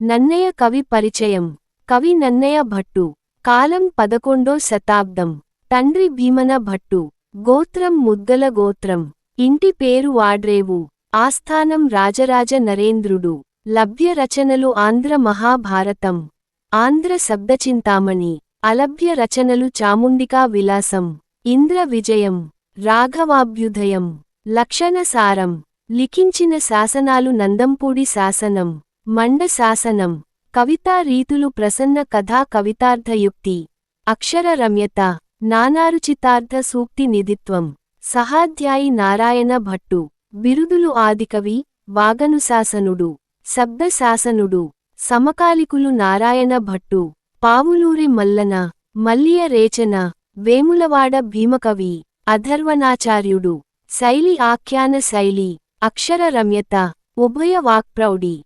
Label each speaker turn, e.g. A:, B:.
A: నన్నయ కవి పరిచయం. కవి నన్నయ భట్టు. కాలం 11వ శతాబ్దం. తండ్రి భీమన భట్టు. గోత్రం ముద్గల గోత్రం. ఇంటి పేరు వాడ్రేవు. ఆస్థానం రాజరాజ నరేంద్రుడు. లభ్య రచనలు ఆంధ్ర మహాభారతం, ఆంధ్ర శబ్దచింతామణి. అలభ్య రచనలు చాముండికా విలాసం, ఇంద్ర విజయం, రాఘవాభ్యుదయం, లక్షణసారం. లిఖించిన శాసనాలు నందంపూడి శాసనం, మండ శాసనం. కవితా రీతులు ప్రసన్న కథా కవితార్థయుక్తి, అక్షర రమ్యత, నానారుచితార్థ సూక్తి నిధిత్వం. సహాధ్యాయి నారాయణ భట్టు. బిరుదులు ఆదికవి, వాగనుశాసనుడు, శబ్దశాసనుడు. సమకాలికులు నారాయణ భట్టు, పావులూరి మల్లన, మల్లియ రేచన, వేములవాడ భీమకవి, అధర్వణాచార్యుడు. శైలి ఆఖ్యాన శైలి, అక్షర రమ్యత, ఉభయ వాక్ప్రౌఢి.